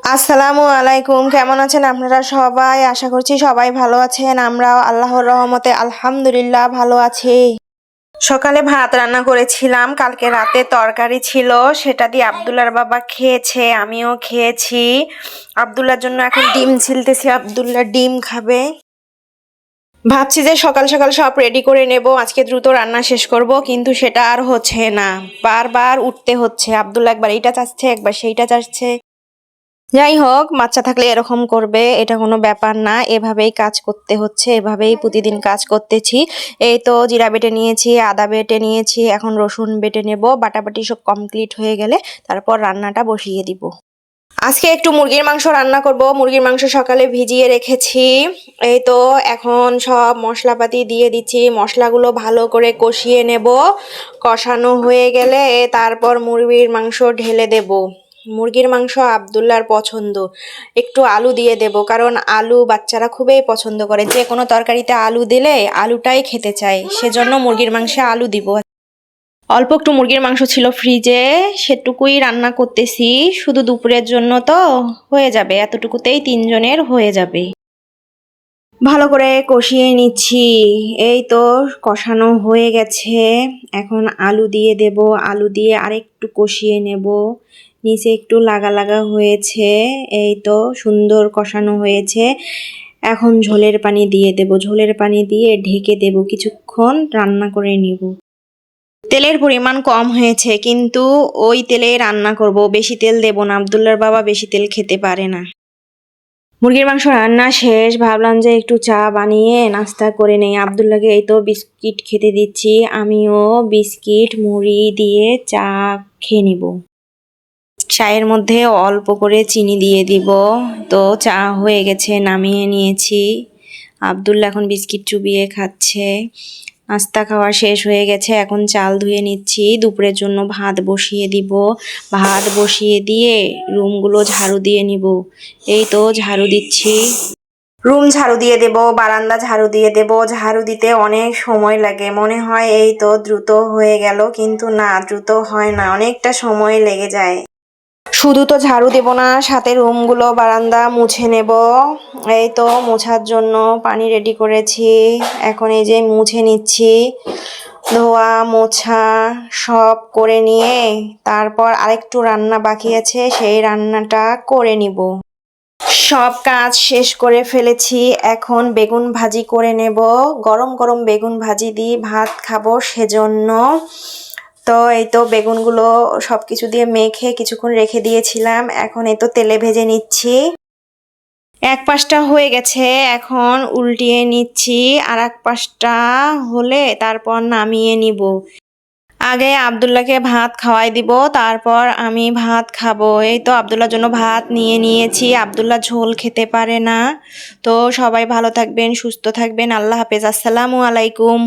আসসালামু আলাইকুম। কেমন আছেন আপনারা সবাই? আশা করছি সবাই ভালো আছেন। আমরাও আল্লাহর রহমতে আলহামদুলিল্লাহ ভালো আছি। সকালে ভাত রান্না করেছিলাম, কালকে রাতে তরকারি ছিল, সেটা দিয়ে আব্দুল্লাহর বাবা খেয়েছে, আমিও খেয়েছি। আব্দুল্লাহর জন্য এখন ডিম ছিলতেছি, আব্দুল্লাহ ডিম খাবে। ভাবছি যে সকাল সকাল সব রেডি করে নেব, আজকে দ্রুত রান্না শেষ করব, কিন্তু সেটা আর হচ্ছে না। বারবার উঠতে হচ্ছে, আব্দুল্লাহ একবার এইটা চাচ্ছে একবার সেইটা চাচ্ছে। যাই হোক, বাচ্চা থাকলে এরকম করবে, এটা কোনো ব্যাপার না। এভাবেই কাজ করতে হচ্ছে, এভাবেই প্রতিদিন কাজ করতেছি। এই তো জিরা বেটে নিয়েছি, আদা বেটে নিয়েছি, এখন রসুন বেটে নেব। বাটাবাটি সব কমপ্লিট হয়ে গেলে তারপর রান্নাটা বসিয়ে দিব। আজকে একটু মুরগির মাংস রান্না করব। মুরগির মাংস সকালে ভিজিয়ে রেখেছি। এই তো এখন সব মশলাপাতি দিয়ে দিচ্ছি, মশলাগুলো ভালো করে কষিয়ে নেব। কষানো হয়ে গেলে তারপর মুরগির মাংস ঢেলে দেব। মুরগির মাংস আব্দুল্লাহর পছন্দ, একটু আলু দিয়ে দেব, কারণ আলু বাচ্চারা খুবই পছন্দ করে। যে কোনো তরকারিতে আলু দিলে আলুটাই খেতে চায়, সেজন্য মুরগির মাংসে আলু দিব। অল্প একটু মুরগির মাংস ছিল ফ্রিজে, সেটুকুই রান্না করতেছি, শুধু দুপুরের জন্য তো হয়ে যাবে, এতটুকুতেই তিনজনের হয়ে যাবে। ভালো করে কষিয়ে নিচ্ছি। এই তো কষানো হয়ে গেছে, এখন আলু দিয়ে দেব। আলু দিয়ে আরেকটু কষিয়ে নেব। নিচে একটু লাগা লাগা হয়েছে, এই তো সুন্দর কষানো হয়েছে। এখন ঝোলের পানি দিয়ে দেব, ঝোলের পানি দিয়ে ঢেকে দেব, কিছুক্ষণ রান্না করে নিব। তেলের পরিমাণ কম হয়েছে, কিন্তু ওই তেলে রান্না করব, বেশি তেল দেব না। আব্দুল্লাহর বাবা বেশি তেল খেতে পারে না। মুরগির মাংস রান্না শেষ, ভাবলাম যে একটু চা বানিয়ে নাস্তা করে নেই। আব্দুল্লাহকে এই তো বিস্কিট খেতে দিচ্ছি, আমিও বিস্কিট মুড়ি দিয়ে চা খেয়ে নিব। চায়ের মধ্যে অল্প করে চিনি দিয়ে দিব। তো চা হয়ে গেছে, নামিয়ে নিয়েছি। আব্দুল্লাহ এখন বিস্কিট চুবিয়ে খাচ্ছে। নাস্তা খাওয়া শেষ হয়ে গেছে, এখন চাল ধুয়ে নিচ্ছি, দুপুরের জন্য ভাত বসিয়ে দিব। ভাত বসিয়ে দিয়ে রুমগুলো ঝাড়ু দিয়ে নিব। এই তো ঝাড়ু দিচ্ছি, রুম ঝাড়ু দিয়ে দেব, বারান্দা ঝাড়ু দিয়ে দেব। ঝাড়ু দিতে অনেক সময় লাগে, মনে হয় এই তো দ্রুত হয়ে গেল, কিন্তু না, দ্রুত হয় না, অনেকটা সময় লেগে যায়। শুধু তো ঝাড়ু দেব না, সাথে রুমগুলো বারান্দা মুছে নেব। এই তো মোছার জন্য পানি রেডি করেছি, এখন এই যে মুছে নিচ্ছি। ধোয়া মোছা সব করে নিয়ে তারপর আরেকটু রান্না বাকি আছে, সেই রান্নাটা করে নিব। সব কাজ শেষ করে ফেলেছি, এখন বেগুন ভাজি করে নেব। গরম গরম বেগুন ভাজি দিয়ে ভাত খাবো, সেজন্য। তো এই তো বেগুনগুলো সব কিছু দিয়ে মেখে কিছুক্ষণ রেখে দিয়েছিলাম, এখন এই তো তেলে ভেজে নিচ্ছি। এক পাশটা হয়ে গেছে, এখন উল্টিয়ে নিচ্ছি, আর এক পাশটা হলে তারপর নামিয়ে নিব। আগে আব্দুল্লাহকে ভাত খাওয়াই দিব, তারপর আমি ভাত খাবো। এই তো আব্দুল্লাহর জন্য ভাত নিয়ে নিয়েছি, আব্দুল্লাহ ঝোল খেতে পারে না। তো সবাই ভালো থাকবেন, সুস্থ থাকবেন, আল্লাহ হাফেজ, আসসালামু আলাইকুম।